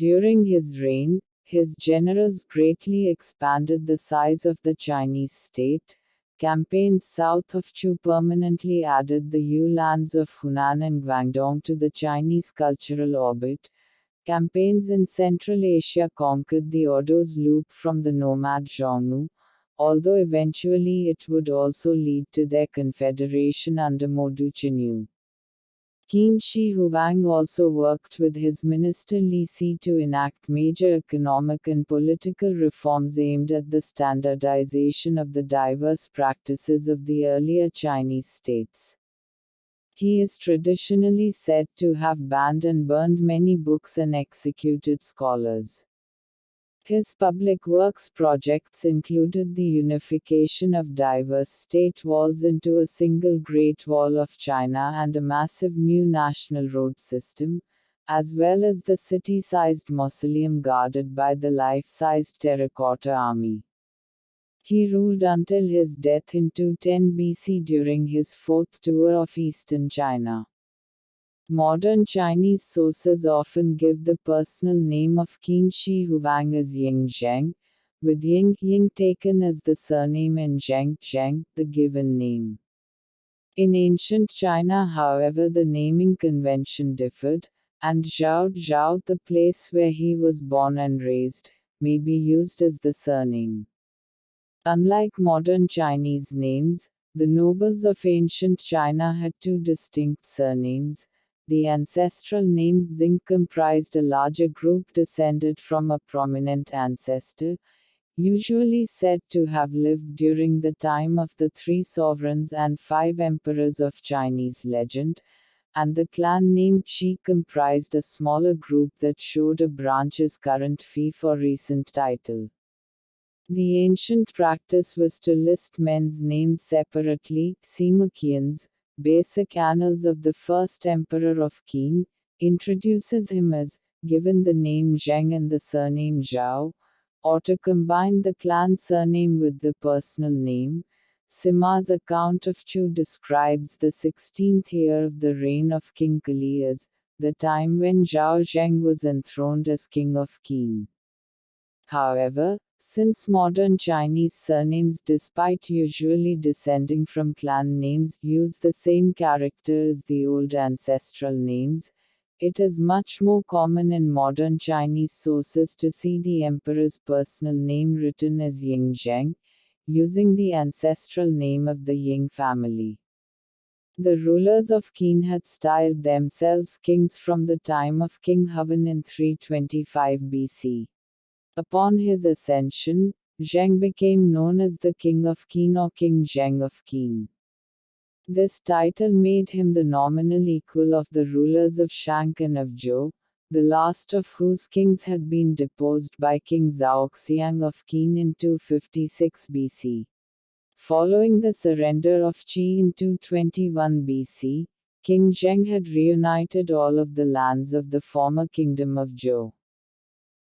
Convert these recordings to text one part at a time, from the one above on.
During his reign, his generals greatly expanded the size of the Chinese state. Campaigns south of Chu permanently added the Yu lands of Hunan and Guangdong to the Chinese cultural orbit. Campaigns in Central Asia conquered the Ordos loop from the nomad Xiongnu, although eventually it would also lead to their confederation under Modu Chinyu. Qin Shi Huang also worked with his minister Li Si to enact major economic and political reforms aimed at the standardization of the diverse practices of the earlier Chinese states. He is traditionally said to have banned and burned many books and executed scholars. His public works projects included the unification of diverse state walls into a single Great Wall of China and a massive new national road system, as well as the city-sized mausoleum guarded by the life-sized terracotta army. He ruled until his death in 210 BC during his fourth tour of eastern China. Modern Chinese sources often give the personal name of Qin Shi Huang as Ying Zheng, with Ying taken as the surname and Zheng the given name. In ancient China, however, the naming convention differed, and Zhao, the place where he was born and raised, may be used as the surname. Unlike modern Chinese names, the nobles of ancient China had two distinct surnames. The ancestral name Xing comprised a larger group descended from a prominent ancestor, usually said to have lived during the time of the 3 sovereigns and 5 emperors of Chinese legend, and the clan name Shi comprised a smaller group that showed a branch's current fief or recent title. The ancient practice was to list men's names separately. Sima Qian's Basic Annals of the First Emperor of Qin introduces him as, given the name Zheng and the surname Zhao, or to combine the clan surname with the personal name. Sima's account of Chu describes the 16th year of the reign of King Kali as the time when Zhao Zheng was enthroned as king of Qin. However, since modern Chinese surnames, despite usually descending from clan names, use the same character as the old ancestral names, it is much more common in modern Chinese sources to see the emperor's personal name written as Ying Zheng, using the ancestral name of the Ying family. The rulers of Qin had styled themselves kings from the time of King Huan in 325 BC. Upon his ascension, Zheng became known as the King of Qin or King Zheng of Qin. This title made him the nominal equal of the rulers of Shank and of Zhou, the last of whose kings had been deposed by King Zhaoxiang of Qin in 256 BC. Following the surrender of Qi in 221 BC, King Zheng had reunited all of the lands of the former kingdom of Zhou.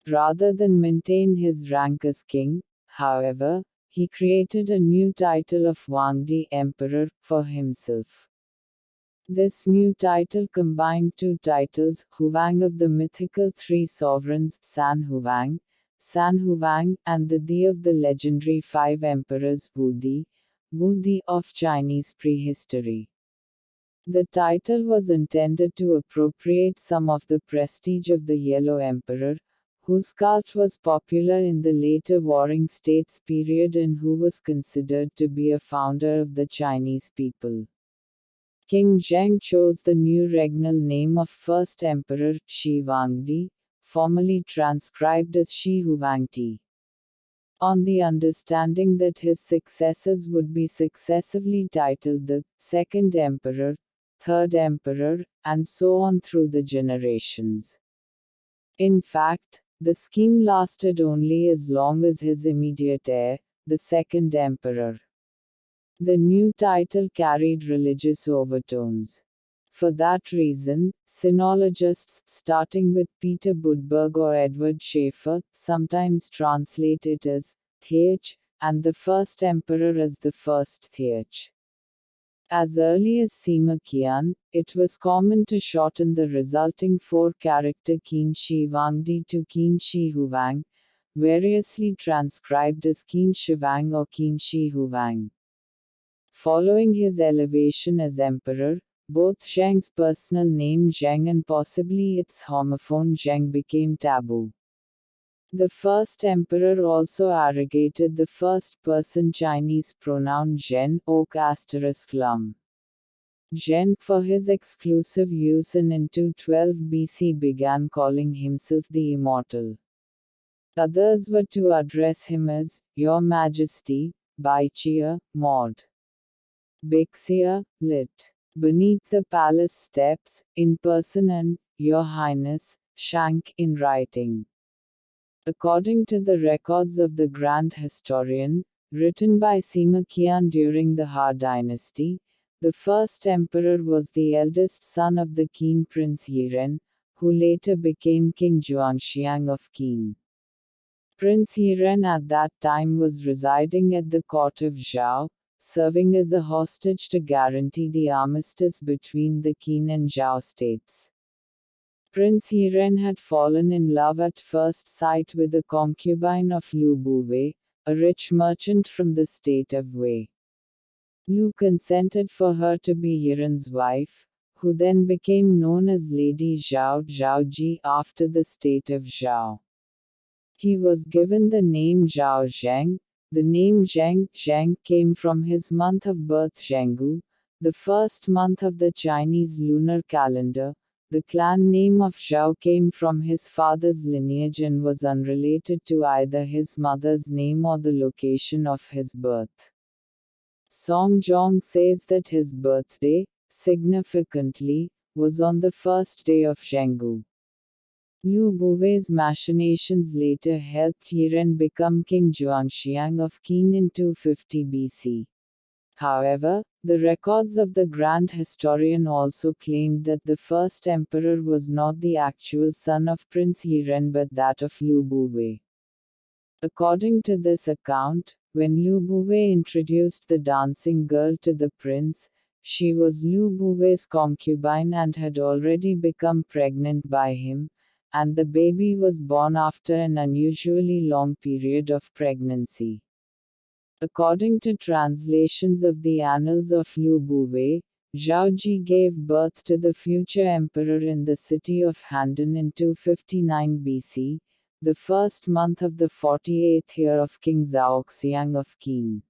Rather than maintain his rank as king, however, he created a new title of Huangdi Emperor for himself. This new title combined 2 titles, Huang of the mythical 3 sovereigns, San Huang, and the Di of the legendary 5 emperors, Wu Di of Chinese prehistory. The title was intended to appropriate some of the prestige of the Yellow Emperor, whose cult was popular in the later Warring States period and who was considered to be a founder of the Chinese people. King Zheng chose the new regnal name of first emperor, Shi Huangdi, formally transcribed as Shi Huangti. On the understanding that his successors would be successively titled the second emperor, third emperor, and so on through the generations. In fact, the scheme lasted only as long as his immediate heir, the second emperor. The new title carried religious overtones. For that reason, sinologists, starting with Peter Budberg or Edward Schaeffer, sometimes translate it as Theach, and the first emperor as the first Theach. As early as Sima Qian, it was common to shorten the resulting four-character Qin Shi Huang to Qin Shi Huang, variously transcribed as Qin Shi Huang or Qin Shi Huang. Following his elevation as emperor, both Zheng's personal name Zheng and possibly its homophone Zheng became taboo. The first emperor also arrogated the first-person Chinese pronoun Zhen, *lum. Zhen, for his exclusive use and in 212 BC began calling himself the Immortal. Others were to address him as, Your Majesty, Baichia, Maud. Bixia, lit. Beneath the palace steps, in person and, Your Highness, Shank, in writing. According to the records of the Grand Historian, written by Sima Qian during the Ha dynasty, the first emperor was the eldest son of the Qin prince Yiren, who later became King Zhuangxiang of Qin. Prince Yiren at that time was residing at the court of Zhao, serving as a hostage to guarantee the armistice between the Qin and Zhao states. Prince Yiren had fallen in love at first sight with a concubine of Lu Buwei, a rich merchant from the state of Wei. Lu consented for her to be Yiren's wife, who then became known as Lady Zhao Zhaoji after the state of Zhao. He was given the name Zhao Zheng. The name Zheng came from his month of birth Zhengu, the first month of the Chinese lunar calendar. The clan name of Zhao came from his father's lineage and was unrelated to either his mother's name or the location of his birth. Song Zhong says that his birthday, significantly, was on the first day of Zhengu. Lu Buwei's machinations later helped Yiren become King Zhuangxiang of Qin in 250 BC. However, the records of the Grand Historian also claimed that the first emperor was not the actual son of Prince Yiren but that of Lu Buwei. According to this account, when Lu Buwei introduced the dancing girl to the prince, she was Lu Buwei's concubine and had already become pregnant by him, and the baby was born after an unusually long period of pregnancy. According to translations of the annals of Lu Buwei, Zhaoji gave birth to the future emperor in the city of Handan in 259 BC, the first month of the 48th year of King Zhaoxiang of Qin.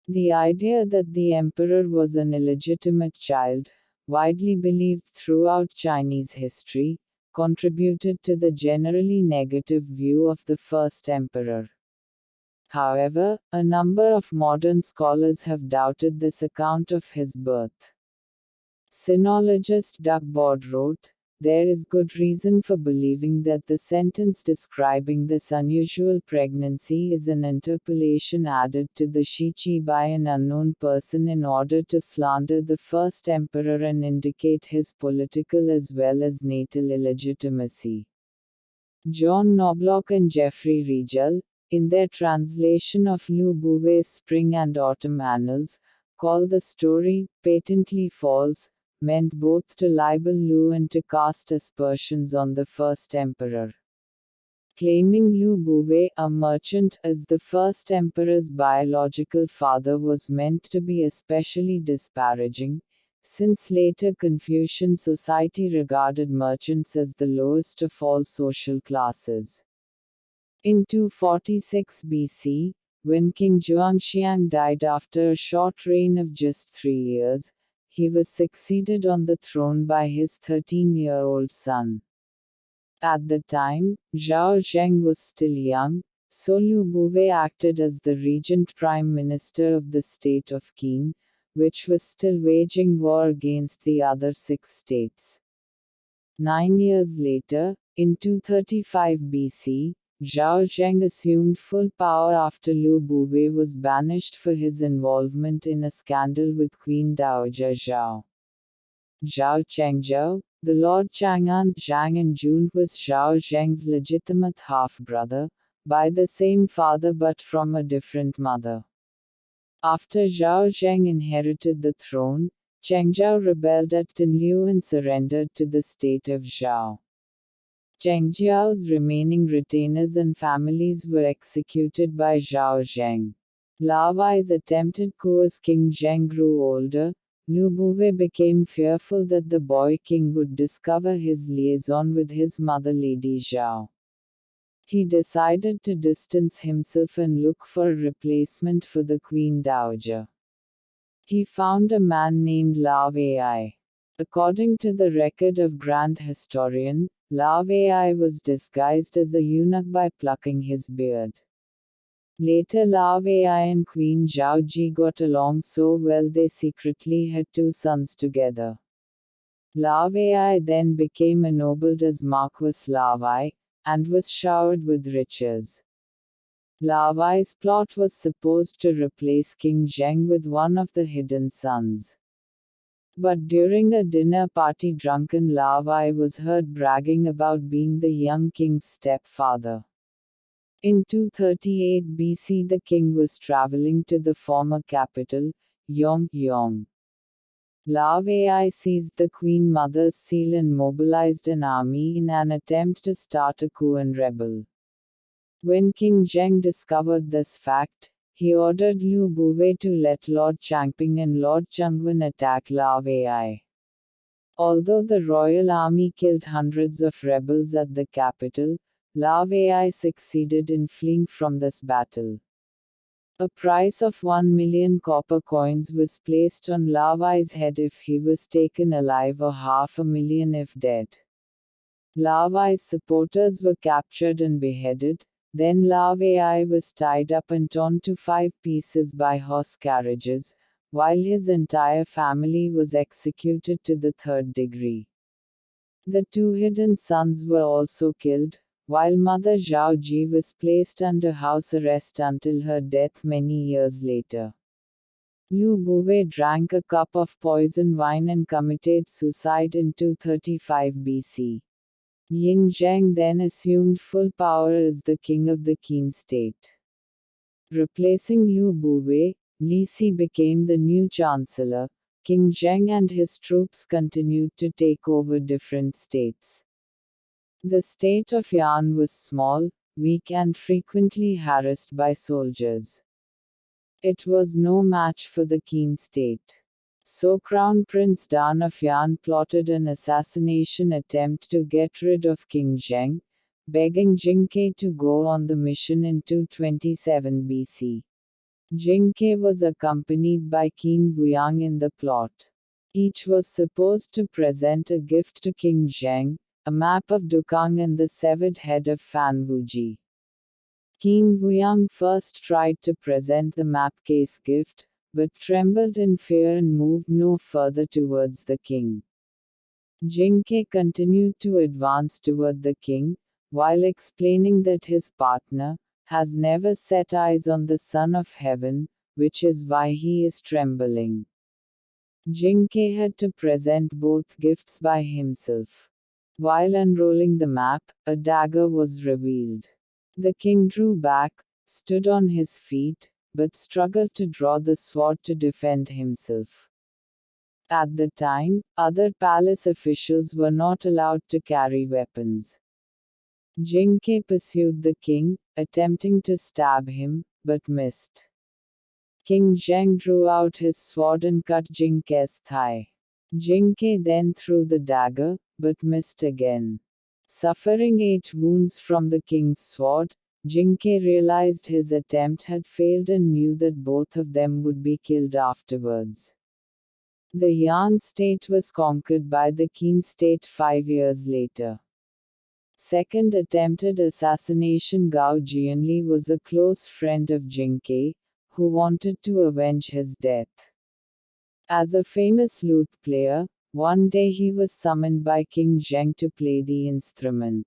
The idea that the emperor was an illegitimate child, widely believed throughout Chinese history, contributed to the generally negative view of the first emperor. However, a number of modern scholars have doubted this account of his birth. Sinologist Doug Bod wrote, There is good reason for believing that the sentence describing this unusual pregnancy is an interpolation added to the Shiqi by an unknown person in order to slander the first emperor and indicate his political as well as natal illegitimacy. John Knobloch and Jeffrey Riegel, in their translation of Lu Buwei's Spring and Autumn Annals, call the story patently false, meant both to libel Lu and to cast aspersions on the first emperor. Claiming Lu Buwei, a merchant, as the first emperor's biological father was meant to be especially disparaging, since later Confucian society regarded merchants as the lowest of all social classes. In 246 BC, when King Zhuangxiang died after a short reign of just 3 years, he was succeeded on the throne by his 13-year-old son. At the time, Zhao Zheng was still young, so Lu Buwei acted as the regent prime minister of the state of Qin, which was still waging war against the other 6 states. 9 years later, in 235 BC, Zhao Zheng assumed full power after Lu Buwei was banished for his involvement in a scandal with Queen Dowager Zhao. Zhao Chengzhou, the Lord Chang'an Zhang and Jun was Zhao Zheng's legitimate half-brother, by the same father but from a different mother. After Zhao Zheng inherited the throne, Chengzhou rebelled at Tinliu and surrendered to the state of Zhao. Chengzhou's remaining retainers and families were executed by Zhao Zheng. Lao Bai's attempted coup as King Zheng grew older. Liu Buwei became fearful that the boy king would discover his liaison with his mother Lady Zhao. He decided to distance himself and look for a replacement for the Queen Dowager. He found a man named Lao Ai. According to the record of Grand Historian, Lao Ai was disguised as a eunuch by plucking his beard. Later Lao Ai and Queen Zhaoji got along so well they secretly had 2 sons together. Lao Ai then became ennobled as Marquis Lao Ai, and was showered with riches. Lao Ai's plot was supposed to replace King Zheng with one of the hidden sons. But during a dinner party drunken Lao Ai was heard bragging about being the young king's stepfather. In 238 BC the king was traveling to the former capital, Yong. Lao Ai seized the queen mother's seal and mobilized an army in an attempt to start a coup and rebel. When King Zheng discovered this fact, he ordered Liu Buwei to let Lord Changping and Lord Chengwen attack Lao Ai. Although the royal army killed hundreds of rebels at the capital, Lao Ai succeeded in fleeing from this battle. A price of 1 million copper coins was placed on Lao Ai's head if he was taken alive or 500,000 if dead. Lao Ai's supporters were captured and beheaded, then Lao Ai was tied up and torn to 5 pieces by horse carriages, while his entire family was executed to the 3rd degree. The 2 hidden sons were also killed, while Mother Zhao Ji was placed under house arrest until her death many years later. Liu Buwei drank a cup of poison wine and committed suicide in 235 BC. Ying Zheng then assumed full power as the king of the Qin state. Replacing Liu Buwei, Li Si became the new chancellor. King Zheng and his troops continued to take over different states. The state of Yan was small, weak and frequently harassed by soldiers. It was no match for the Qin state. So Crown Prince Dan of Yan plotted an assassination attempt to get rid of King Zheng, begging Jingke to go on the mission in 227 BC. Jingke was accompanied by Qin Huang in the plot. Each was supposed to present a gift to King Zheng, a map of Dukang and the severed head of Fan Wuji. Qin Huang first tried to present the map case gift, but trembled in fear and moved no further towards the king. Jingke continued to advance toward the king, while explaining that his partner has never set eyes on the Son of Heaven, which is why he is trembling. Jingke had to present both gifts by himself. While unrolling the map, a dagger was revealed. The king drew back, stood on his feet, but struggled to draw the sword to defend himself. At the time, other palace officials were not allowed to carry weapons. Jingke pursued the king, attempting to stab him, but missed. King Zheng drew out his sword and cut Jingke's thigh. Jingke then threw the dagger, but missed again. Suffering 8 wounds from the king's sword, Jingke realized his attempt had failed and knew that both of them would be killed afterwards. The Yan state was conquered by the Qin state 5 years later. Second attempted assassination. Gao Jianli was a close friend of Jingke, who wanted to avenge his death. As a famous lute player, one day he was summoned by King Zheng to play the instrument.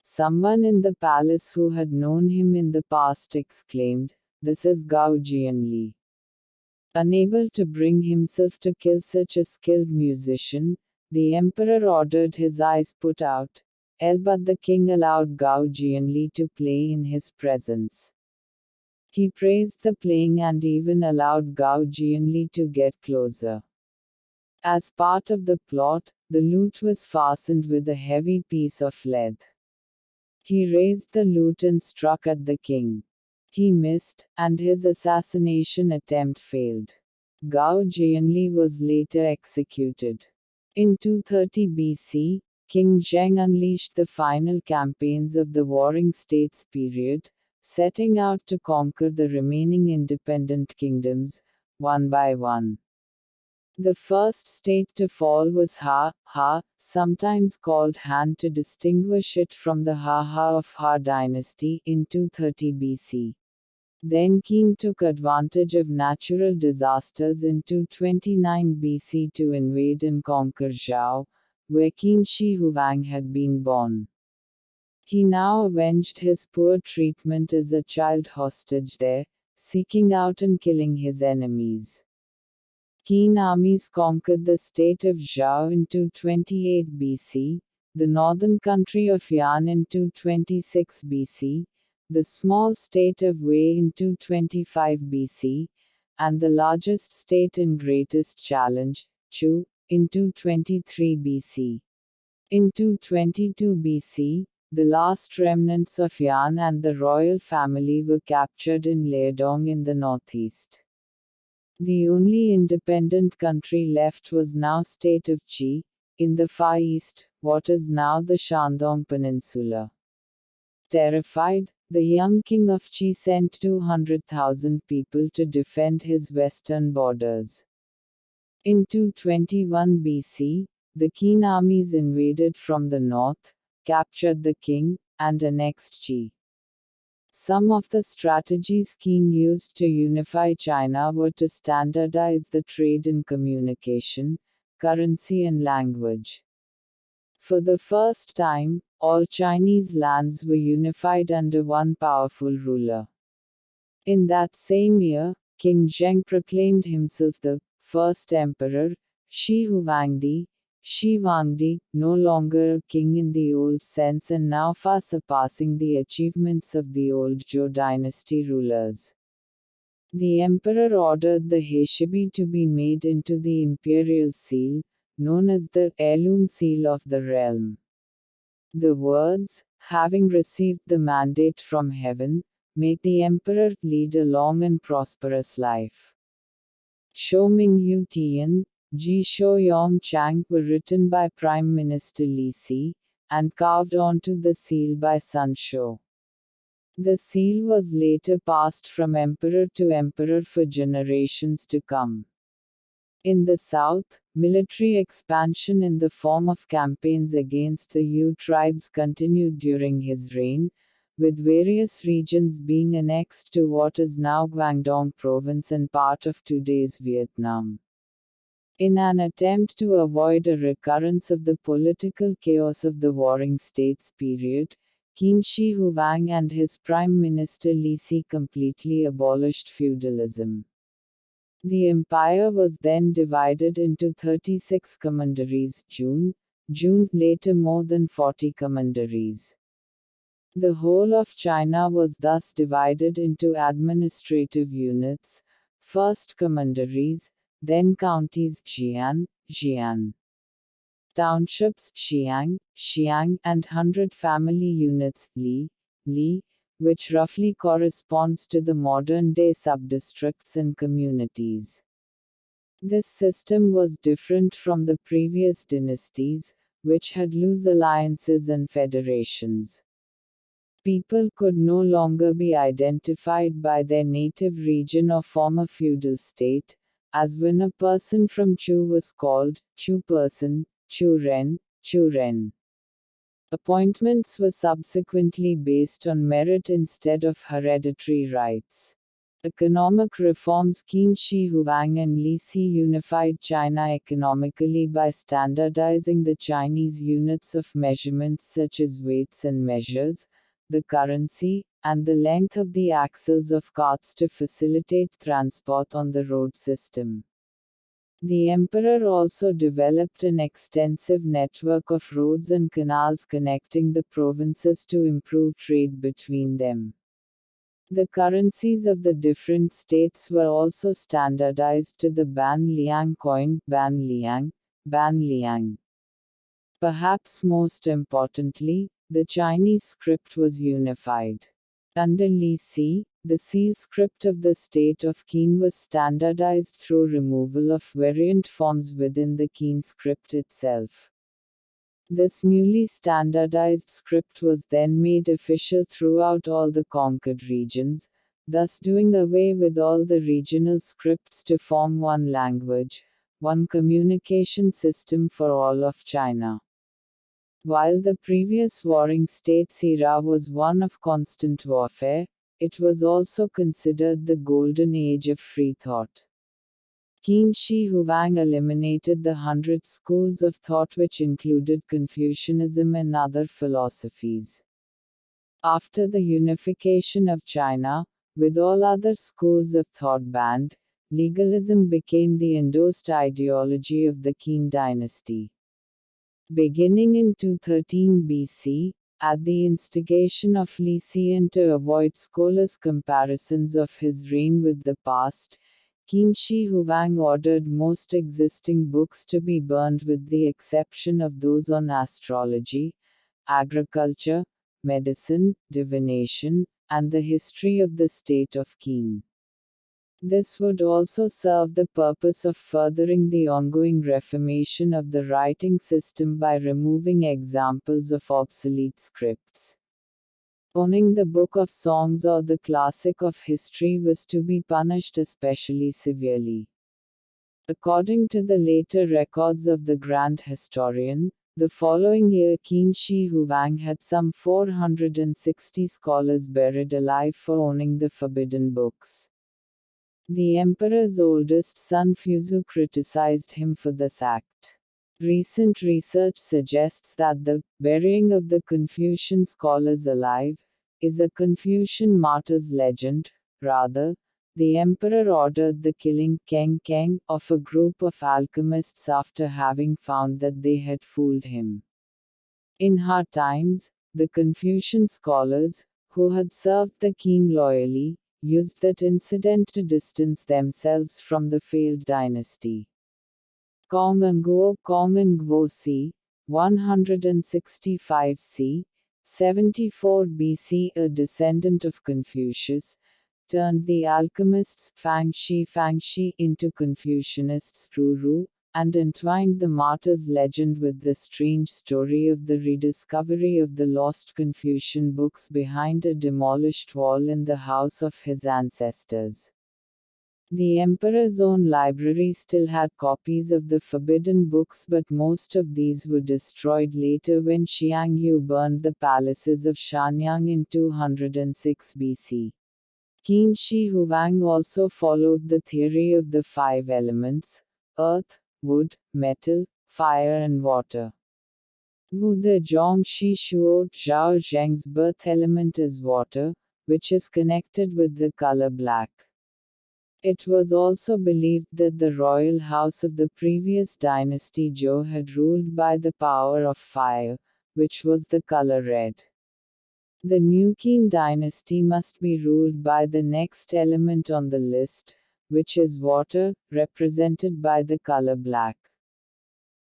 Someone in the palace who had known him in the past exclaimed, "This is Gao Jianli." Unable to bring himself to kill such a skilled musician, the emperor ordered his eyes put out, but the king allowed Gao Jianli to play in his presence. He praised the playing and even allowed Gao Jianli to get closer. As part of the plot, the lute was fastened with a heavy piece of lead. He raised the lute and struck at the king. He missed, and his assassination attempt failed. Gao Jianli was later executed. In 230 BC, King Zheng unleashed the final campaigns of the Warring States period, setting out to conquer the remaining independent kingdoms, one by one. The first state to fall was Ha, sometimes called Han to distinguish it from the Ha of Ha dynasty, in 230 BC. Then Qin took advantage of natural disasters in 229 BC to invade and conquer Zhao, where Qin Shi Huang had been born. He now avenged his poor treatment as a child hostage there, seeking out and killing his enemies. Qin armies conquered the state of Zhao in 228 BC, the northern country of Yan in 226 BC, the small state of Wei in 225 BC, and the largest state and greatest challenge, Chu, in 223 BC. In 222 BC, the last remnants of Yan and the royal family were captured in Liaodong in the northeast. The only independent country left was now state of Qi, in the far east, what is now the Shandong Peninsula. Terrified, the young king of Qi sent 200,000 people to defend his western borders. In 221 BC, the Qin armies invaded from the north, captured the king, and annexed Qi. Some of the strategies Qin used to unify China were to standardize the trade and communication, currency and language. For the first time, all Chinese lands were unified under one powerful ruler. In that same year, King Zheng proclaimed himself the first emperor, Shi Huangdi, no longer a king in the old sense and now far surpassing the achievements of the old Zhou dynasty rulers. The emperor ordered the Heishibi to be made into the imperial seal, known as the heirloom seal of the realm. The words, having received the mandate from heaven, make the emperor lead a long and prosperous life. Shou Ming Yu Tian, Ji Shou Yong Chang were written by Prime Minister Li Si, and carved onto the seal by Sun Shou. The seal was later passed from emperor to emperor for generations to come. In the south, military expansion in the form of campaigns against the Yu tribes continued during his reign, with various regions being annexed to what is now Guangdong province and part of today's Vietnam. In an attempt to avoid a recurrence of the political chaos of the Warring States period, Qin Shi Huang and his Prime Minister Li Si completely abolished feudalism. The empire was then divided into 36 commanderies, June, later more than 40 commanderies. The whole of China was thus divided into administrative units, first commanderies, then counties, Xian, townships, Xiang, and 100 family units, Li, which roughly corresponds to the modern-day subdistricts and communities. This system was different from the previous dynasties, which had loose alliances and federations. People could no longer be identified by their native region or former feudal state, as when a person from Chu was called Chu person, Chu Ren. Appointments were subsequently based on merit instead of hereditary rights. Economic reforms. Qin Shi Huang and Li Si unified China economically by standardizing the Chinese units of measurement such as weights and measures, the currency, and the length of the axles of carts to facilitate transport on the road system. The emperor also developed an extensive network of roads and canals connecting the provinces to improve trade between them. The currencies of the different states were also standardized to the Ban Liang coin, Ban Liang, Ban Liang. Perhaps most importantly, the Chinese script was unified. Under Li Si, the seal script of the state of Qin was standardized through removal of variant forms within the Qin script itself. This newly standardized script was then made official throughout all the conquered regions, thus doing away with all the regional scripts to form one language, one communication system for all of China. While the previous warring states era was one of constant warfare, it was also considered the golden age of free thought. Qin Shi Huang eliminated the 100 schools of thought which included Confucianism and other philosophies. After the unification of China, with all other schools of thought banned, legalism became the endorsed ideology of the Qin dynasty. Beginning in 213 BC, at the instigation of Li Si and to avoid scholars' comparisons of his reign with the past, Qin Shi Huang ordered most existing books to be burned with the exception of those on astrology, agriculture, medicine, divination, and the history of the state of Qin. This would also serve the purpose of furthering the ongoing reformation of the writing system by removing examples of obsolete scripts. Owning the Book of Songs or the classic of history was to be punished especially severely. According to the later records of the Grand Historian, the following year Qin Shi Huang had some 460 scholars buried alive for owning the forbidden books. The emperor's oldest son Fuzu criticized him for this act. Recent research suggests that the burying of the Confucian scholars alive is a Confucian martyr's legend. Rather, the emperor ordered the killing Keng of a group of alchemists after having found that they had fooled him. In hard times, the Confucian scholars, who had served the Qin loyally, used that incident to distance themselves from the failed dynasty. Kong and Guo c. 165 c. 74 BC, a descendant of Confucius, turned the alchemists Fang Shi into Confucianists Ru, and entwined the martyr's legend with the strange story of the rediscovery of the lost Confucian books behind a demolished wall in the house of his ancestors. The emperor's own library still had copies of the forbidden books, but most of these were destroyed later when Xiang Yu burned the palaces of Shanyang in 206 BC. Qin Shi Huang also followed the theory of the five elements: earth, wood, metal, fire and water. Wu de Zhong Shi Shuo Zhao Zheng's birth element is water, which is connected with the color black. It was also believed that the royal house of the previous dynasty Zhou had ruled by the power of fire, which was the color red. The new Qin dynasty must be ruled by the next element on the list, which is water, represented by the color black.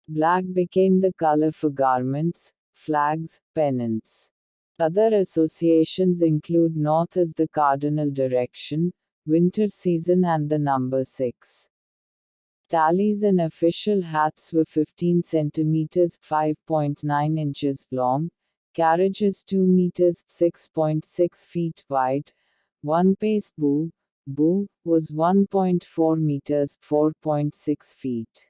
Black became the color for garments, flags, pennants. Other associations include north as the cardinal direction, winter season and the number 6. Tallies and official hats were 15 centimeters (5.9 inches) long, carriages 2 meters (6.6 feet) wide. One pace bu was 1.4 meters (4.6 feet).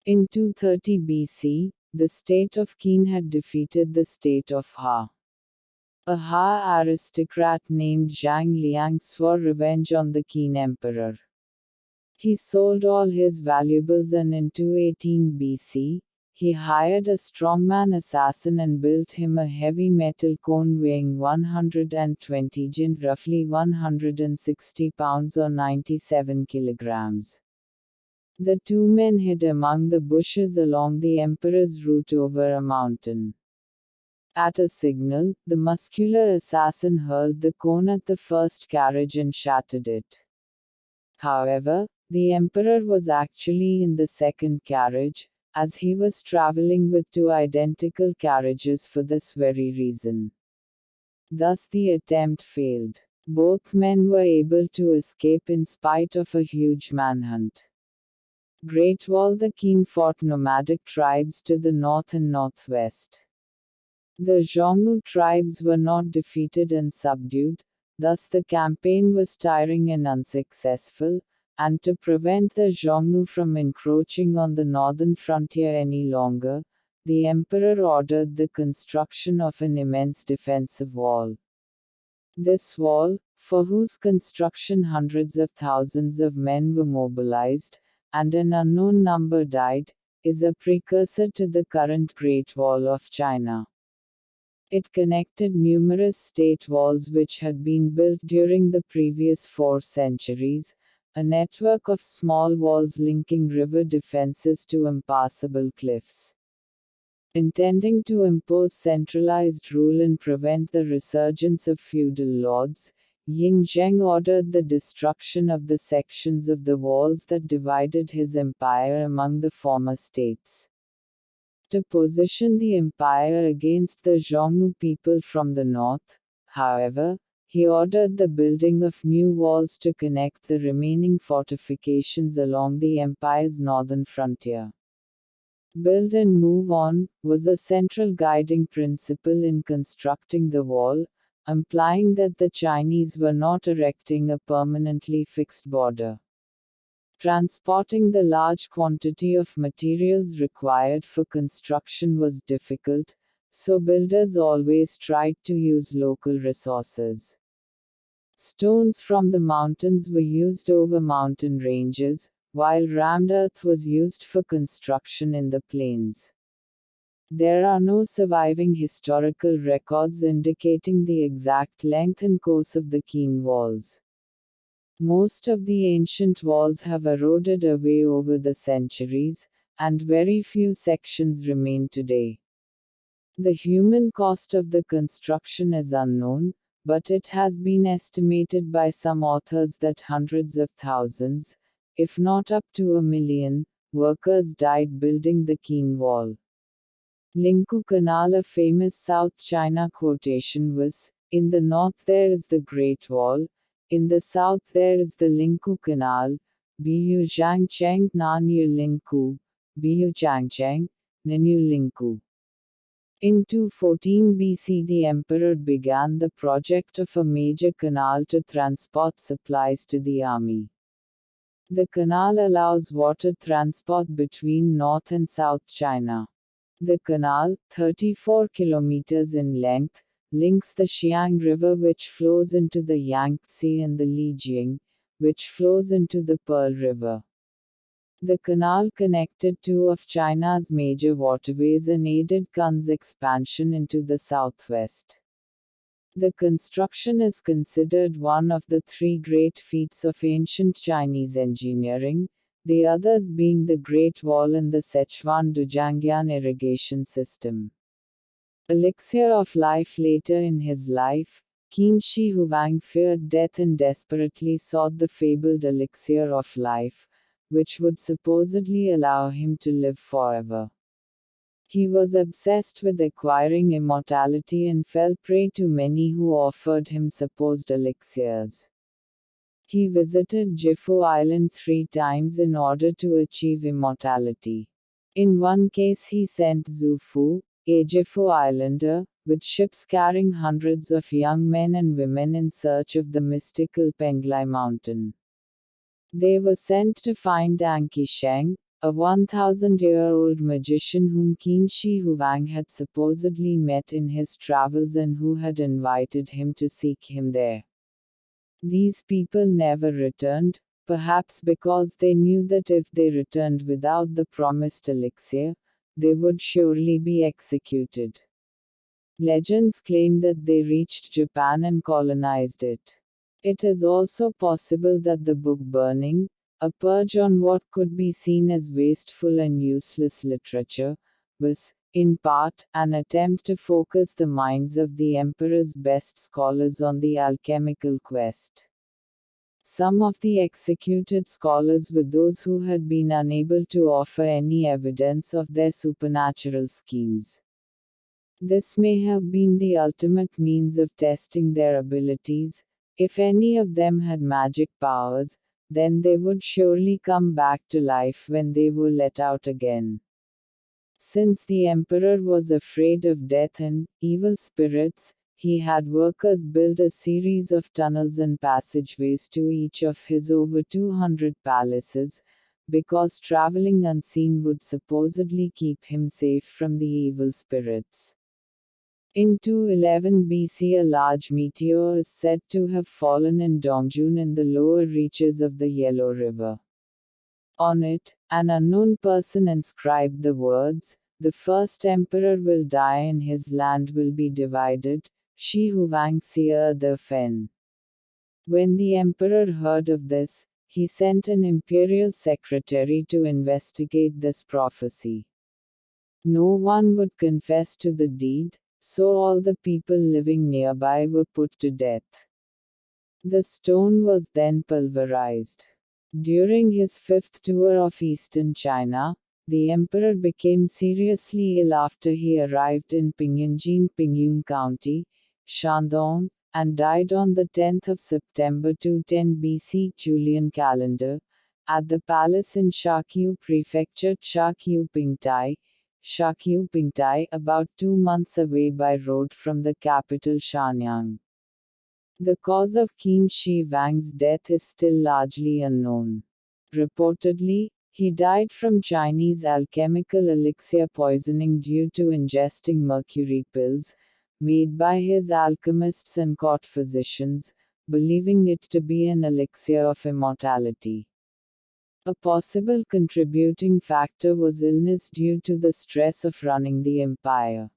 In 230 BC, the state of Qin had defeated the state of Ha. A Ha aristocrat named Zhang Liang swore revenge on the Qin emperor. He sold all his valuables and in 218 BC, he hired a strongman assassin and built him a heavy metal cone weighing 120 jin, roughly 160 pounds or 97 kilograms. The two men hid among the bushes along the emperor's route over a mountain. At a signal, the muscular assassin hurled the cone at the first carriage and shattered it. However, the emperor was actually in the second carriage, as he was traveling with two identical carriages for this very reason. Thus the attempt failed. Both men were able to escape in spite of a huge manhunt. Great Wall. The Qin fought nomadic tribes to the north and northwest. The Xiongnu tribes were not defeated and subdued, thus the campaign was tiring and unsuccessful, and to prevent the Xiongnu from encroaching on the northern frontier any longer, the emperor ordered the construction of an immense defensive wall. This wall, for whose construction hundreds of thousands of men were mobilized, and an unknown number died, is a precursor to the current Great Wall of China. It connected numerous state walls which had been built during the previous 4 centuries, a network of small walls linking river defenses to impassable cliffs. Intending to impose centralized rule and prevent the resurgence of feudal lords, Ying Zheng ordered the destruction of the sections of the walls that divided his empire among the former states. To position the empire against the Xiongnu people from the north, however, he ordered the building of new walls to connect the remaining fortifications along the empire's northern frontier. Build and move on was a central guiding principle in constructing the wall, implying that the Chinese were not erecting a permanently fixed border. Transporting the large quantity of materials required for construction was difficult, so builders always tried to use local resources. Stones from the mountains were used over mountain ranges, while rammed earth was used for construction in the plains. There are no surviving historical records indicating the exact length and course of the Qin walls. Most of the ancient walls have eroded away over the centuries, and very few sections remain today. The human cost of the construction is unknown, but it has been estimated by some authors that hundreds of thousands, if not up to 1 million, workers died building the Qin Wall. Lingkou Canal. A famous South China quotation was, "In the north there is the Great Wall, in the south there is the Lingkou Canal, Bu Zhang Cheng Nan Yu Lingkou, Bu Chang Cheng, Nanu Lingkou." In 214 BC, the emperor began the project of a major canal to transport supplies to the army. The canal allows water transport between North and South China. The canal, 34 kilometers in length, links the Xiang River, which flows into the Yangtze, and the Lijiang, which flows into the Pearl River. The canal connected two of China's major waterways and aided Qin's expansion into the southwest. The construction is considered one of the 3 great feats of ancient Chinese engineering, the others being the Great Wall and the Sichuan-Dujangyan irrigation system. Elixir of life. Later in his life, Qin Shi Huang feared death and desperately sought the fabled elixir of life, which would supposedly allow him to live forever. He was obsessed with acquiring immortality and fell prey to many who offered him supposed elixirs. He visited Jifu Island 3 times in order to achieve immortality. In one case he sent Zhu Fu, a Jifu Islander, with ships carrying hundreds of young men and women in search of the mystical Penglai mountain. They were sent to find Anqi Sheng, a 1,000-year-old magician whom Qin Shi Huang had supposedly met in his travels and who had invited him to seek him there. These people never returned, perhaps because they knew that if they returned without the promised elixir, they would surely be executed. Legends claim that they reached Japan and colonized it. It is also possible that the book burning, a purge on what could be seen as wasteful and useless literature, was in part, an attempt to focus the minds of the emperor's best scholars on the alchemical quest. Some of the executed scholars were those who had been unable to offer any evidence of their supernatural schemes. This may have been the ultimate means of testing their abilities. If any of them had magic powers, then they would surely come back to life when they were let out again. Since the emperor was afraid of death and evil spirits, he had workers build a series of tunnels and passageways to each of his over 200 palaces, because traveling unseen would supposedly keep him safe from the evil spirits. In 211 BC, a large meteor is said to have fallen in Dongjun in the lower reaches of the Yellow River. On it, an unknown person inscribed the words, "The first emperor will die and his land will be divided, Shi Huang Seer the Fen." When the emperor heard of this, he sent an imperial secretary to investigate this prophecy. No one would confess to the deed, so all the people living nearby were put to death. The stone was then pulverized. During his fifth tour of eastern China, the emperor became seriously ill after he arrived in Pingyunjin, Pingyun County, Shandong, and died on the 10th of September 210 BC Julian calendar, at the palace in Shakyu Prefecture Shakyu Pingtai, about 2 months away by road from the capital Shenyang. The cause of Qin Shi Huang's death is still largely unknown. Reportedly, he died from Chinese alchemical elixir poisoning due to ingesting mercury pills, made by his alchemists and court physicians, believing it to be an elixir of immortality. A possible contributing factor was illness due to the stress of running the empire.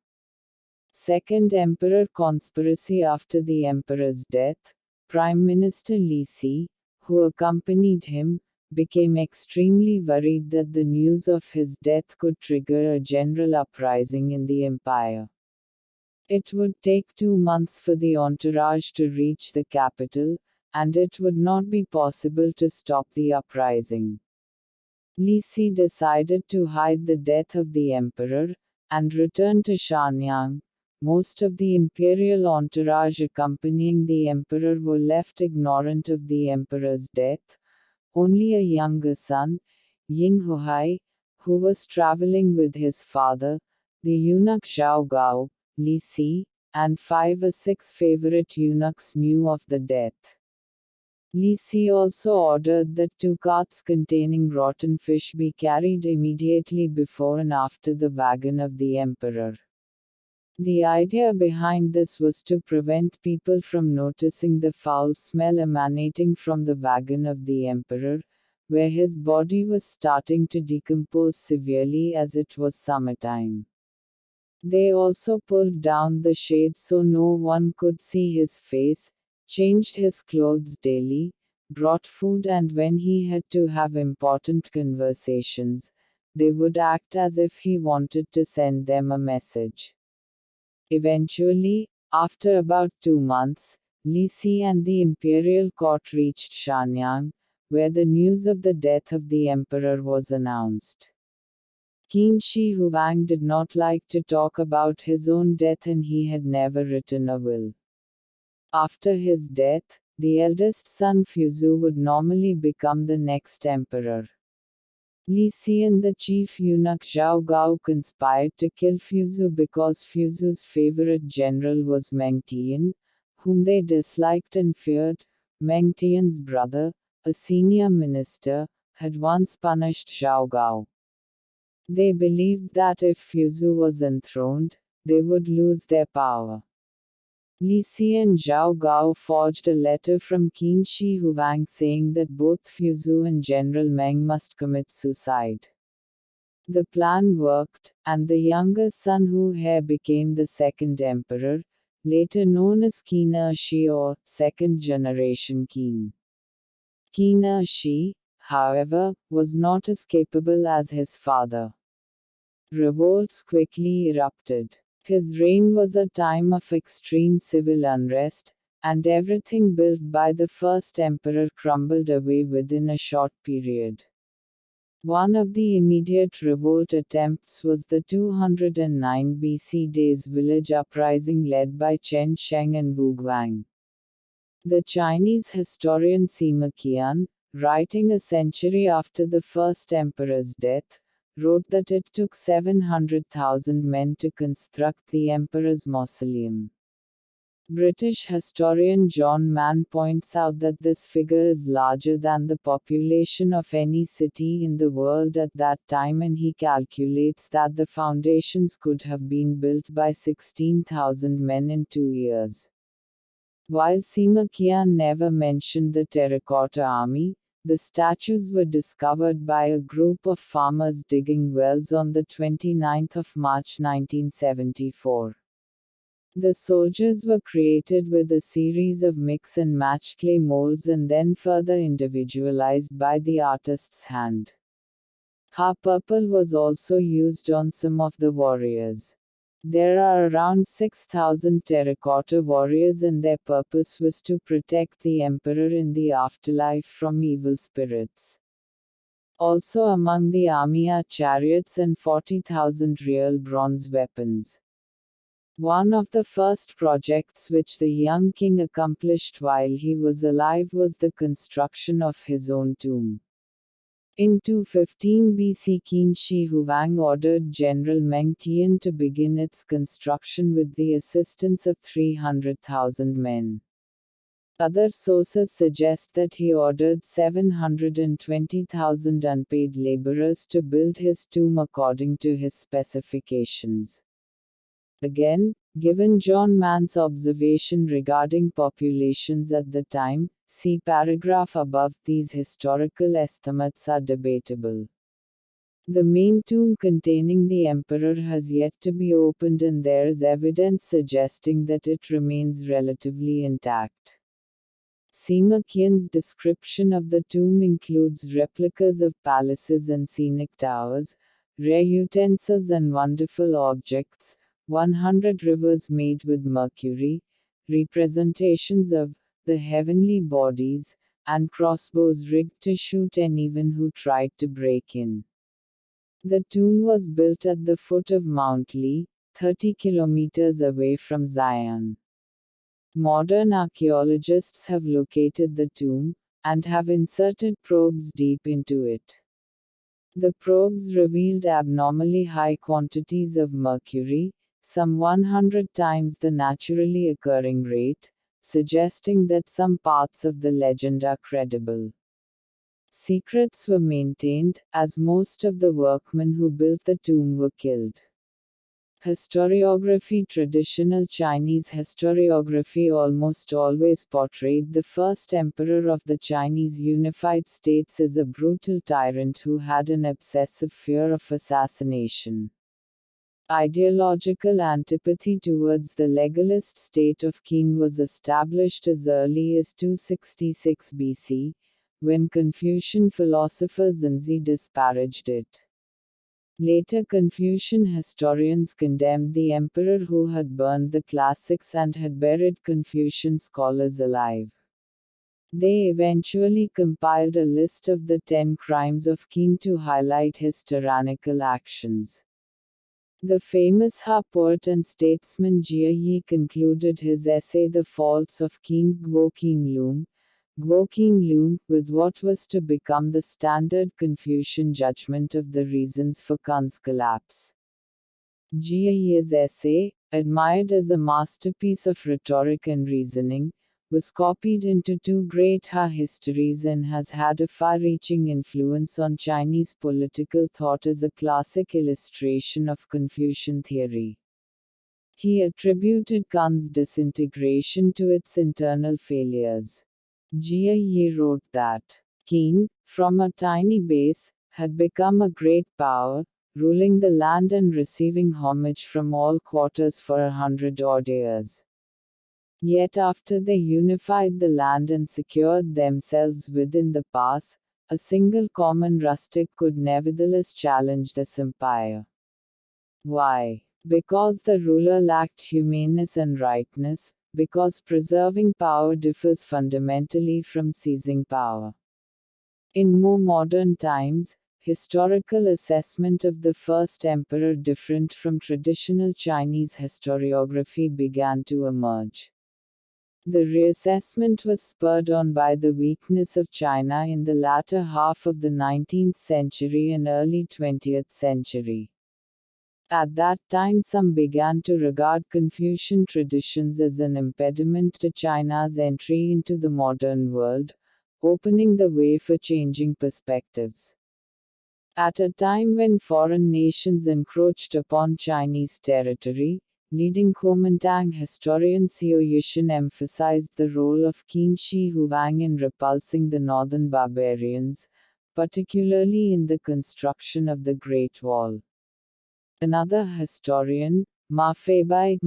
Second Emperor conspiracy. After the emperor's death, Prime Minister Li Si, who accompanied him, became extremely worried that the news of his death could trigger a general uprising in the empire. It would take 2 months for the entourage to reach the capital, and it would not be possible to stop the uprising. Li Si decided to hide the death of the emperor, and return to Shenyang. Most of the imperial entourage accompanying the emperor were left ignorant of the emperor's death. Only a younger son, Ying Huai, who was traveling with his father, the eunuch Zhao Gao, Li Si, and 5 or 6 favorite eunuchs knew of the death. Li Si also ordered that 2 carts containing rotten fish be carried immediately before and after the wagon of the emperor. The idea behind this was to prevent people from noticing the foul smell emanating from the wagon of the emperor, where his body was starting to decompose severely as it was summertime. They also pulled down the shade so no one could see his face, changed his clothes daily, brought food, and when he had to have important conversations, they would act as if he wanted to send them a message. Eventually, after about 2 months, Li Si and the imperial court reached Shenyang, where the news of the death of the emperor was announced. Qin Shi Huang did not like to talk about his own death and he had never written a will. After his death, the eldest son Fuzu would normally become the next emperor. Li Si and the chief eunuch Zhao Gao conspired to kill Fuzu because Fuzu's favorite general was Meng Tian, whom they disliked and feared. Meng Tian's brother, a senior minister, had once punished Zhao Gao. They believed that if Fuzu was enthroned, they would lose their power. Li Si and Zhao Gao forged a letter from Qin Shi Huang saying that both Fuzu and General Meng must commit suicide. The plan worked, and the younger son Hu He became the second emperor, later known as Qin Shi or second generation Qin. Qin Shi, however, was not as capable as his father. Revolts quickly erupted. His reign was a time of extreme civil unrest, and everything built by the first emperor crumbled away within a short period. One of the immediate revolt attempts was the 209 BC Days village uprising led by Qin Shi Huang and Wu Guang. The Chinese historian Sima Qian, writing a century after the first emperor's death, wrote that it took 700,000 men to construct the emperor's mausoleum. British historian John Mann points out that this figure is larger than the population of any city in the world at that time, and he calculates that the foundations could have been built by 16,000 men in 2 years. While Sima Qian never mentioned the Terracotta Army, the statues were discovered by a group of farmers digging wells on the 29th of March 1974. The soldiers were created with a series of mix and match clay molds and then further individualized by the artist's hand. Purple was also used on some of the warriors. There are around 6,000 terracotta warriors, and their purpose was to protect the emperor in the afterlife from evil spirits. Also among the army are chariots and 40,000 real bronze weapons. One of the first projects which the young king accomplished while he was alive was the construction of his own tomb. In 215 BC, Qin Shi Huang ordered General Meng Tian to begin its construction with the assistance of 300,000 men. Other sources suggest that he ordered 720,000 unpaid laborers to build his tomb according to his specifications. Again, given John Mann's observation regarding populations at the time, see paragraph above, these historical estimates are debatable. The main tomb containing the emperor has yet to be opened, and there is evidence suggesting that it remains relatively intact. Sima Qian's description of the tomb includes replicas of palaces and scenic towers, rare utensils and wonderful objects, 100 rivers made with mercury, representations of the heavenly bodies, and crossbows rigged to shoot anyone who tried to break in. The tomb was built at the foot of Mount Li, 30 kilometers away from Zion. Modern archaeologists have located the tomb, and have inserted probes deep into it. The probes revealed abnormally high quantities of mercury, some 100 times the naturally occurring rate, suggesting that some parts of the legend are credible. Secrets were maintained, as most of the workmen who built the tomb were killed. Historiography. Traditional Chinese historiography almost always portrayed the first emperor of the Chinese Unified States as a brutal tyrant who had an obsessive fear of assassination. Ideological antipathy towards the legalist state of Qin was established as early as 266 BC, when Confucian philosopher Zunzi disparaged it. Later Confucian historians condemned the emperor who had burned the classics and had buried Confucian scholars alive. They eventually compiled a list of the 10 crimes of Qin to highlight his tyrannical actions. The famous Ha poet and statesman Jia Yi concluded his essay The Faults of Qin Guo Qin Lun, with what was to become the standard Confucian judgment of the reasons for Qin's collapse. Jia Yi's essay, admired as a masterpiece of rhetoric and reasoning, was copied into 2 great Ha histories and has had a far-reaching influence on Chinese political thought as a classic illustration of Confucian theory. He attributed Qin's disintegration to its internal failures. Jia Yi wrote that Qin, from a tiny base, had become a great power, ruling the land and receiving homage from all quarters for 100-odd years. Yet after they unified the land and secured themselves within the pass, a single common rustic could nevertheless challenge this empire. Why? Because the ruler lacked humaneness and rightness, because preserving power differs fundamentally from seizing power. In more modern times, historical assessment of the first emperor different from traditional Chinese historiography began to emerge. The reassessment was spurred on by the weakness of China in the latter half of the 19th century and early 20th century. At that time, some began to regard Confucian traditions as an impediment to China's entry into the modern world, opening the way for changing perspectives. At a time when foreign nations encroached upon Chinese territory, leading Kuomintang historian Xiao Yushin emphasized the role of Qin Shi Huang in repulsing the northern barbarians, particularly in the construction of the Great Wall. Another historian, Ma Feibai,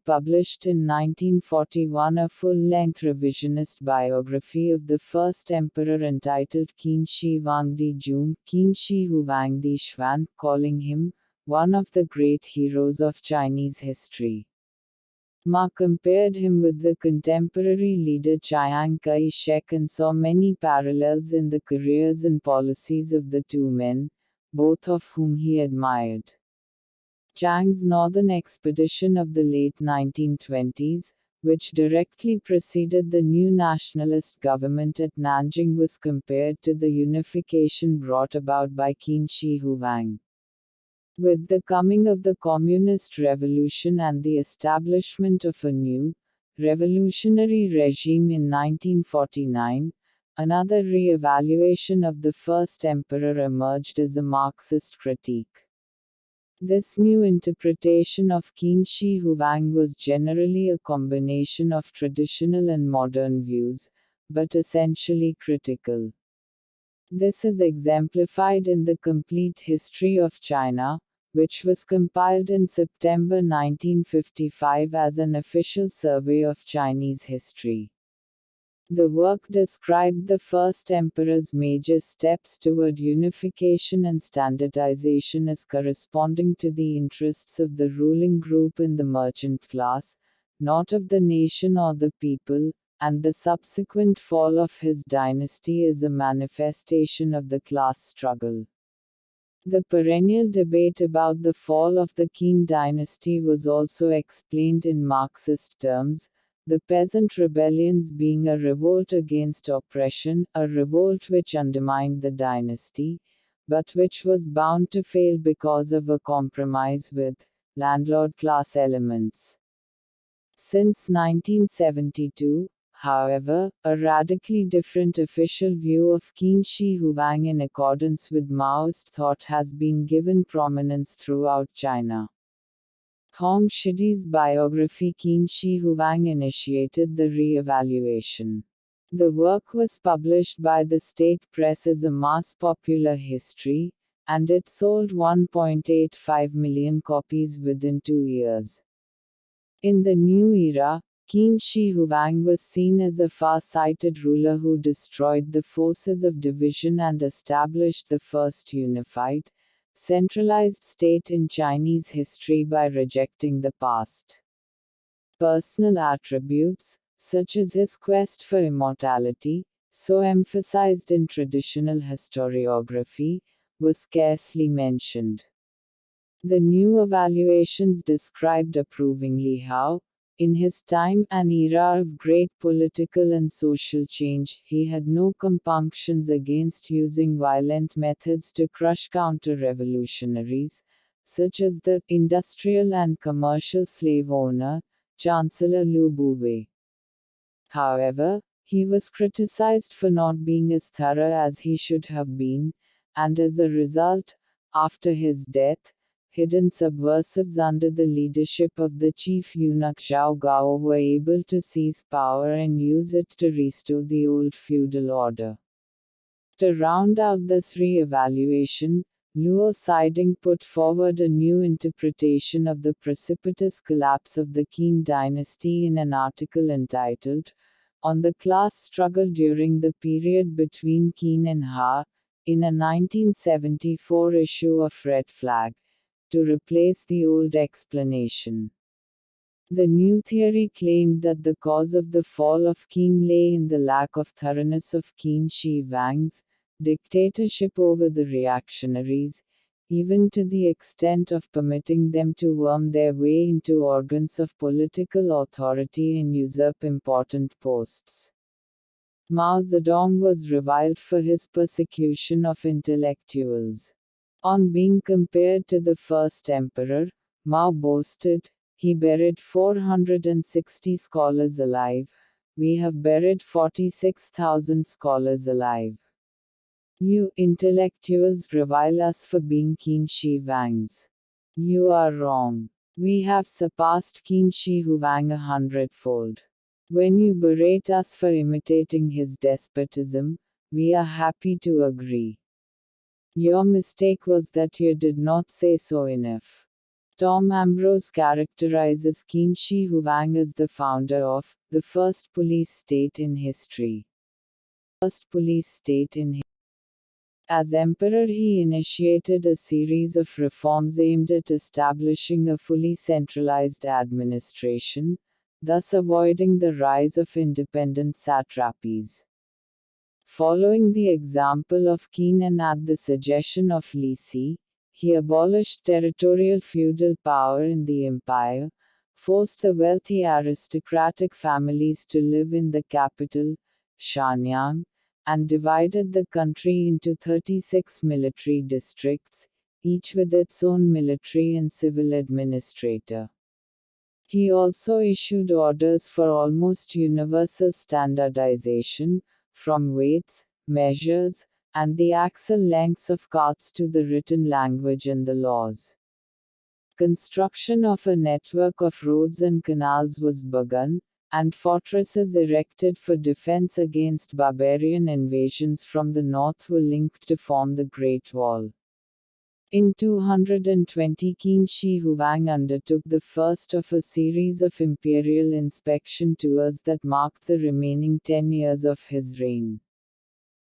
published in 1941 a full-length revisionist biography of the first emperor entitled Qin Shi Huang Di Jun, Qin Shi Huang Di Xuan, calling him one of the great heroes of Chinese history. Ma compared him with the contemporary leader Chiang Kai-shek and saw many parallels in the careers and policies of the two men, both of whom he admired. Chiang's northern expedition of the late 1920s, which directly preceded the new nationalist government at Nanjing, was compared to the unification brought about by Qin Shi Huang. With the coming of the Communist Revolution and the establishment of a new, revolutionary regime in 1949, another re-evaluation of the first emperor emerged as a Marxist critique. This new interpretation of Qin Shi Huang was generally a combination of traditional and modern views, but essentially critical. This is exemplified in the Complete History of China, which was compiled in September 1955 as an official survey of Chinese history. The work described the first emperor's major steps toward unification and standardization as corresponding to the interests of the ruling group in the merchant class, not of the nation or the people, and the subsequent fall of his dynasty is a manifestation of the class struggle. The perennial debate about the fall of the Qin dynasty was also explained in Marxist terms, the peasant rebellions being a revolt against oppression, a revolt which undermined the dynasty, but which was bound to fail because of a compromise with landlord class elements. Since 1972, however, a radically different official view of Qin Shi Huang in accordance with Maoist thought has been given prominence throughout China. Hong Shidi's biography Qin Shi Huang initiated the re-evaluation. The work was published by the state press as a mass popular history, and it sold 1.85 million copies within 2 years. In the new era, Qin Shi Huang was seen as a far-sighted ruler who destroyed the forces of division and established the first unified, centralized state in Chinese history by rejecting the past. Personal attributes, such as his quest for immortality, so emphasized in traditional historiography, were scarcely mentioned. The new evaluations described approvingly how, in his time, an era of great political and social change, he had no compunctions against using violent methods to crush counter-revolutionaries, such as the industrial and commercial slave owner, Chancellor Lu Buwei. However, he was criticized for not being as thorough as he should have been, and as a result, after his death, hidden subversives under the leadership of the chief eunuch Zhao Gao were able to seize power and use it to restore the old feudal order. To round out this re-evaluation, Luo Xiding put forward a new interpretation of the precipitous collapse of the Qin dynasty in an article entitled, On the Class Struggle During the Period Between Qin and Ha, in a 1974 issue of Red Flag. to replace the old explanation. The new theory claimed that the cause of the fall of Qin lay in the lack of thoroughness of Qin Shi Huang's dictatorship over the reactionaries, even to the extent of permitting them to worm their way into organs of political authority and usurp important posts. Mao Zedong was reviled for his persecution of intellectuals. On being compared to the first emperor, Mao boasted, "He buried 460 scholars alive. We have buried 46,000 scholars alive. You intellectuals revile us for being Qin Shi Huangs. You are wrong. We have surpassed Qin Shi Huang 100-fold. When you berate us for imitating his despotism, we are happy to agree. Your mistake was that you did not say so enough." Tom Ambrose characterizes Qin Shi Huang as the founder of the first police state in history. As emperor, he initiated a series of reforms aimed at establishing a fully centralized administration, thus avoiding the rise of independent satrapies. Following the example of Qin and at the suggestion of Li Si, he abolished territorial feudal power in the empire, forced the wealthy aristocratic families to live in the capital, Shenyang, and divided the country into 36 military districts, each with its own military and civil administrator. He also issued orders for almost universal standardization, from weights, measures, and the axle lengths of carts to the written language and the laws. Construction of a network of roads and canals was begun, and fortresses erected for defense against barbarian invasions from the north were linked to form the Great Wall. In 220, Qin Shi Huang undertook the first of a series of imperial inspection tours that marked the remaining 10 years of his reign.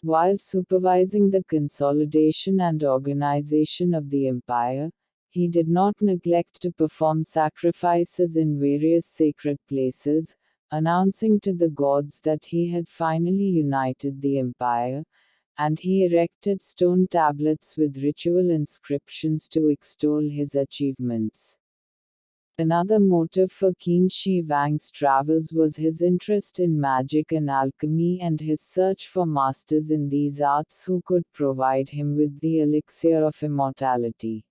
While supervising the consolidation and organization of the empire, he did not neglect to perform sacrifices in various sacred places, announcing to the gods that he had finally united the empire, and he erected stone tablets with ritual inscriptions to extol his achievements. Another motive for Qin Shi Huang's travels was his interest in magic and alchemy and his search for masters in these arts who could provide him with the elixir of immortality.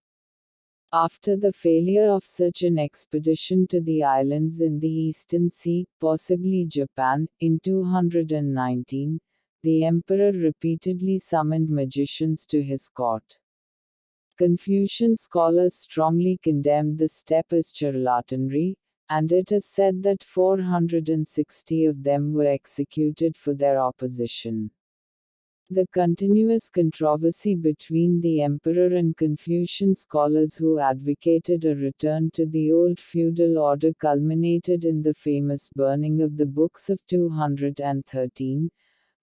After the failure of such an expedition to the islands in the Eastern Sea, possibly Japan, in 219, the emperor repeatedly summoned magicians to his court. Confucian scholars strongly condemned the step as charlatanry, and it is said that 460 of them were executed for their opposition. The continuous controversy between the emperor and Confucian scholars who advocated a return to the old feudal order culminated in the famous burning of the books of 213,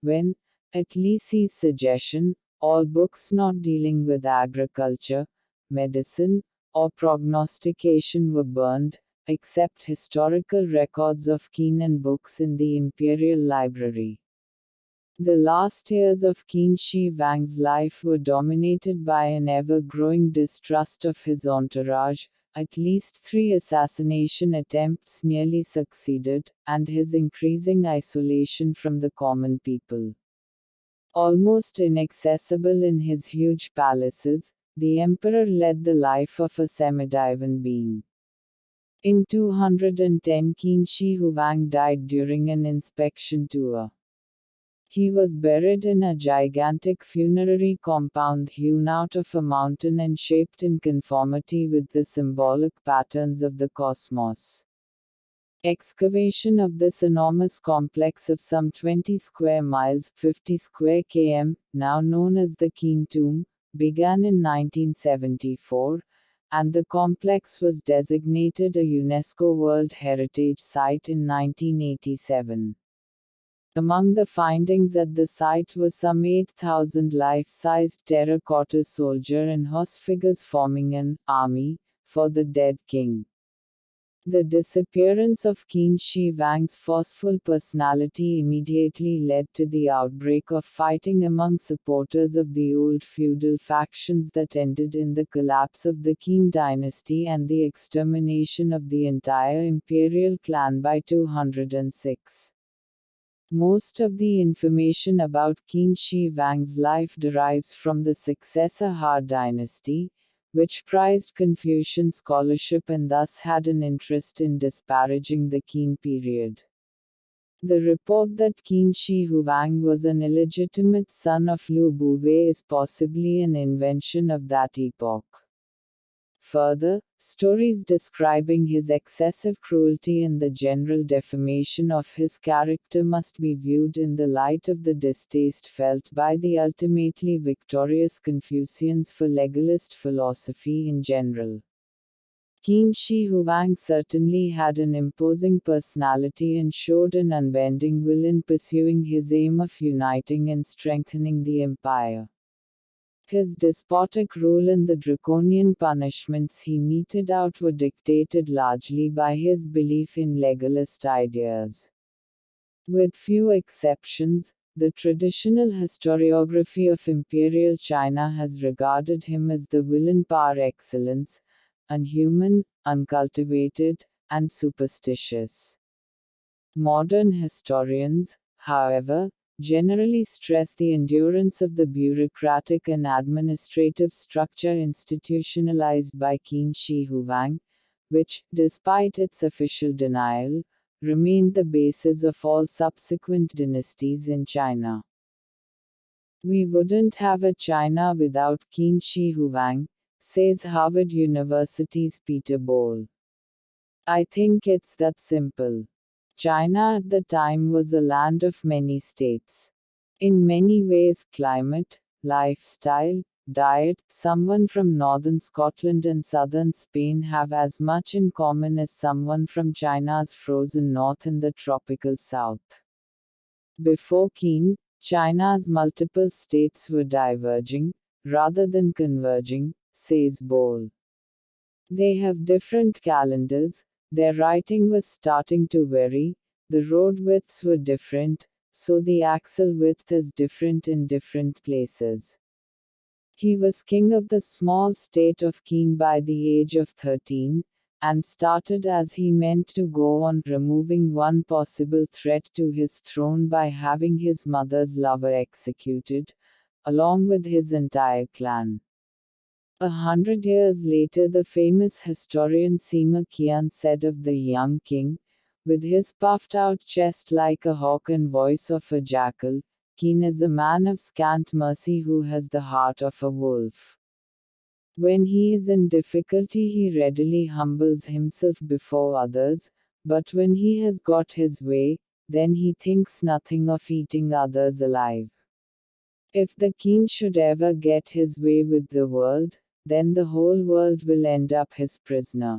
when, at Li Si's suggestion, all books not dealing with agriculture, medicine, or prognostication were burned, except historical records of Qin and books in the imperial library. The last years of Qin Shi Huang's life were dominated by an ever-growing distrust of his entourage. At least 3 assassination attempts nearly succeeded, and his increasing isolation from the common people. Almost inaccessible in his huge palaces, the emperor led the life of a semi-divine being. In 210, Qin Shi Huang died during an inspection tour. He was buried in a gigantic funerary compound hewn out of a mountain and shaped in conformity with the symbolic patterns of the cosmos. Excavation of this enormous complex of some 20 square miles, 50 square km, now known as the Qin Tomb, began in 1974, and the complex was designated a UNESCO World Heritage Site in 1987. Among the findings at the site was some 8,000 life-sized terracotta soldier and horse figures forming an army for the dead king. The disappearance of Qin Shi Huang's forceful personality immediately led to the outbreak of fighting among supporters of the old feudal factions that ended in the collapse of the Qin dynasty and the extermination of the entire imperial clan by 206. Most of the information about Qin Shi Huang's life derives from the successor Han dynasty, which prized Confucian scholarship and thus had an interest in disparaging the Qin period. The report that Qin Shi Huang was an illegitimate son of Lu Buwei is possibly an invention of that epoch. Further, stories describing his excessive cruelty and the general defamation of his character must be viewed in the light of the distaste felt by the ultimately victorious Confucians for legalist philosophy in general. Qin Shi Huang certainly had an imposing personality and showed an unbending will in pursuing his aim of uniting and strengthening the empire. His despotic rule and the draconian punishments he meted out were dictated largely by his belief in legalist ideas. With few exceptions, the traditional historiography of imperial China has regarded him as the villain par excellence, unhuman, uncultivated, and superstitious. Modern historians, however, generally stress the endurance of the bureaucratic and administrative structure institutionalized by Qin Shi Huang, which, despite its official denial, remained the basis of all subsequent dynasties in China. We wouldn't have a China without Qin Shi Huang, says Harvard University's Peter Boal. I think it's that simple. China at the time was a land of many states. In many ways, climate, lifestyle, diet, someone from northern Scotland and southern Spain have as much in common as someone from China's frozen north and the tropical south. Before Qin, China's multiple states were diverging, rather than converging, says Boal. They have different calendars. Their writing was starting to vary, the road widths were different, so the axle width is different in different places. He was king of the small state of Qin by the age of 13, and started as he meant to go on removing one possible threat to his throne by having his mother's lover executed, along with his entire clan. 100 years later, the famous historian Sima Qian said of the young king, with his puffed out chest like a hawk and voice of a jackal, Qin is a man of scant mercy who has the heart of a wolf. When he is in difficulty, he readily humbles himself before others, but when he has got his way, then he thinks nothing of eating others alive. If the king should ever get his way with the world, then the whole world will end up his prisoner.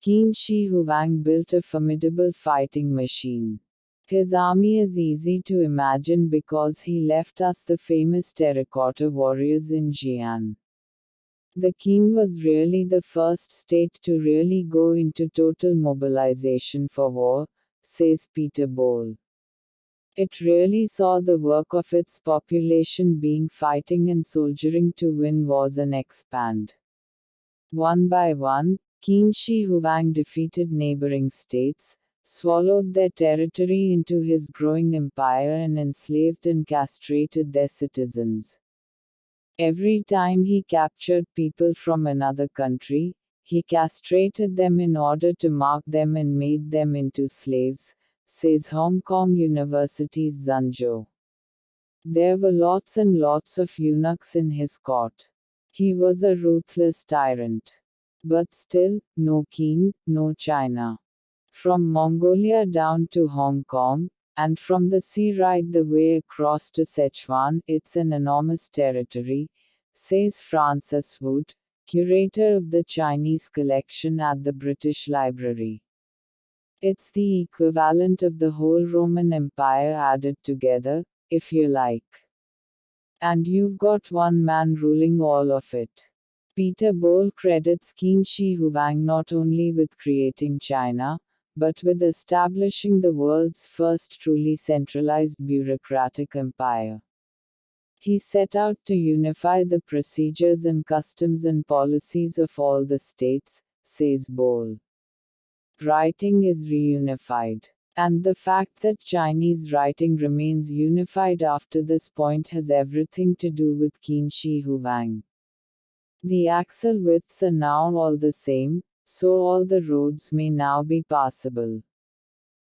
Qin Shi Huang built a formidable fighting machine. His army is easy to imagine because he left us the famous terracotta warriors in Jian. The king was really the first state to really go into total mobilization for war, says Peter Boal. It really saw the work of its population being fighting and soldiering to win wars and expand. One by one, Qin Shi Huang defeated neighboring states, swallowed their territory into his growing empire and enslaved and castrated their citizens. Every time he captured people from another country, he castrated them in order to mark them and made them into slaves, says Hong Kong University's Zhou. There were lots and lots of eunuchs in his court. He was a ruthless tyrant. But still, no Qin, no China. From Mongolia down to Hong Kong, and from the sea right the way across to Sichuan, it's an enormous territory, says Francis Wood, curator of the Chinese collection at the British Library. It's the equivalent of the whole Roman Empire added together, if you like. And you've got one man ruling all of it. Peter Bole credits Qin Shi Huang not only with creating China, but with establishing the world's first truly centralized bureaucratic empire. He set out to unify the procedures and customs and policies of all the states, says Bole. Writing is reunified. And the fact that Chinese writing remains unified after this point has everything to do with Qin Shi Huang. The axle widths are now all the same, so all the roads may now be passable.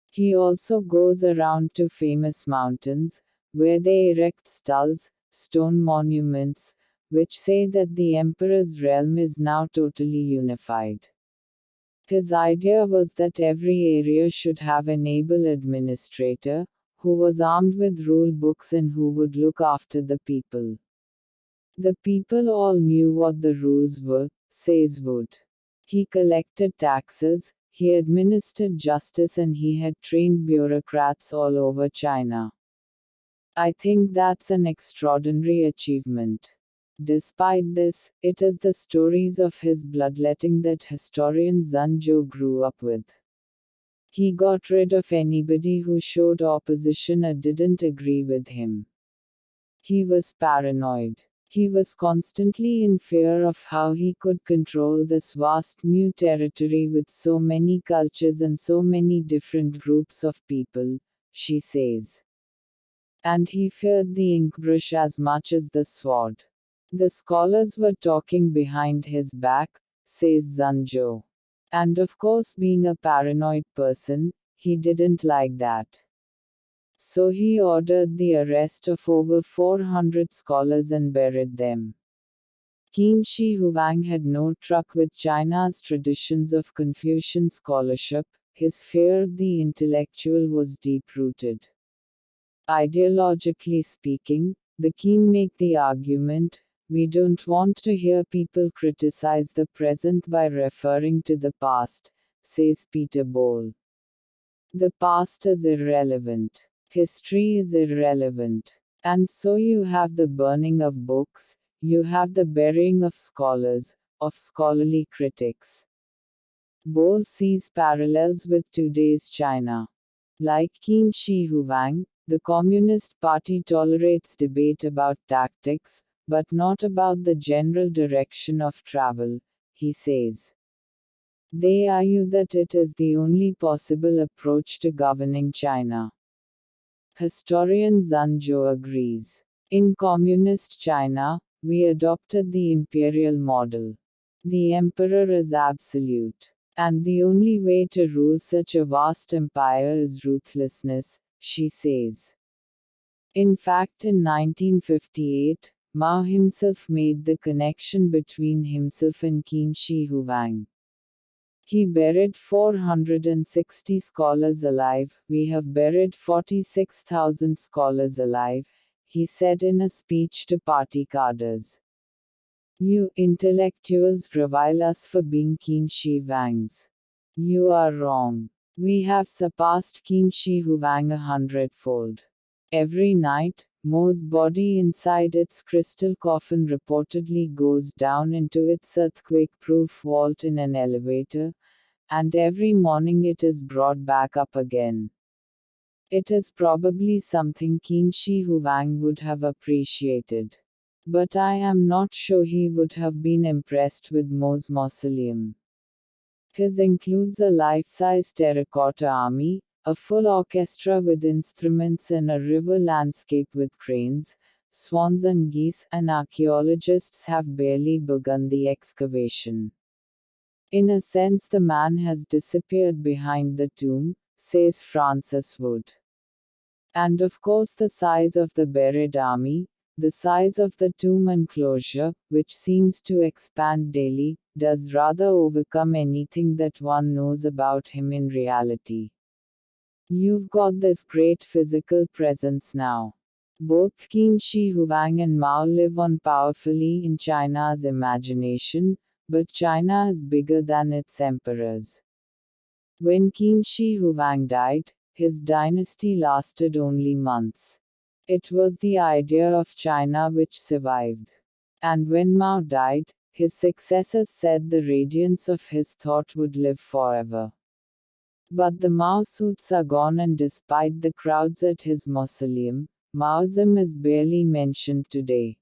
He also goes around to famous mountains, where they erect skulls, stone monuments, which say that the emperor's realm is now totally unified. His idea was that every area should have an able administrator, who was armed with rule books and who would look after the people. The people all knew what the rules were, says Wood. He collected taxes, he administered justice, and he had trained bureaucrats all over China. I think that's an extraordinary achievement. Despite this, it is the stories of his bloodletting that historian Sun Zhou grew up with. He got rid of anybody who showed opposition or didn't agree with him. He was paranoid. He was constantly in fear of how he could control this vast new territory with so many cultures and so many different groups of people, she says. And he feared the inkbrush as much as the sword. The scholars were talking behind his back, says Sun Zhou. And of course, being a paranoid person, he didn't like that. So he ordered the arrest of over 400 scholars and buried them. Qin Shi Huang had no truck with China's traditions of Confucian scholarship, his fear of the intellectual was deep-rooted. Ideologically speaking, the Qin make the argument, we don't want to hear people criticize the present by referring to the past, says Peter Bole. The past is irrelevant. History is irrelevant. And so you have the burning of books, you have the burying of scholars, of scholarly critics. Bole sees parallels with today's China. Like Qin Shi Huang, the Communist Party tolerates debate about tactics, but not about the general direction of travel, he says. They argue that it is the only possible approach to governing China. Historian Sun Zhou agrees. In Communist China, we adopted the imperial model. The emperor is absolute. And the only way to rule such a vast empire is ruthlessness, she says. In fact, in 1958, Mao himself made the connection between himself and Qin Shi Huang. He buried 460 scholars alive. We have buried 46,000 scholars alive, he said in a speech to party cadres. You intellectuals revile us for being Qin Shi Huangs. You are wrong. We have surpassed Qin Shi Huang 100-fold. Every night, Mo's body inside its crystal coffin reportedly goes down into its earthquake-proof vault in an elevator, and every morning it is brought back up again. It is probably something Qin Shi Huang would have appreciated. But I am not sure he would have been impressed with Mo's mausoleum. His includes a life-size terracotta army, a full orchestra with instruments and a river landscape with cranes, swans and geese, and archaeologists have barely begun the excavation. In a sense, the man has disappeared behind the tomb, says Francis Wood. And of course, the size of the buried army, the size of the tomb enclosure, which seems to expand daily, does rather overcome anything that one knows about him in reality. You've got this great physical presence now. Both Qin Shi Huang and Mao live on powerfully in China's imagination, but China is bigger than its emperors. When Qin Shi Huang died, his dynasty lasted only months. It was the idea of China which survived. And when Mao died, his successors said the radiance of his thought would live forever. But the Mao suits are gone, and despite the crowds at his mausoleum, Maoism is barely mentioned today.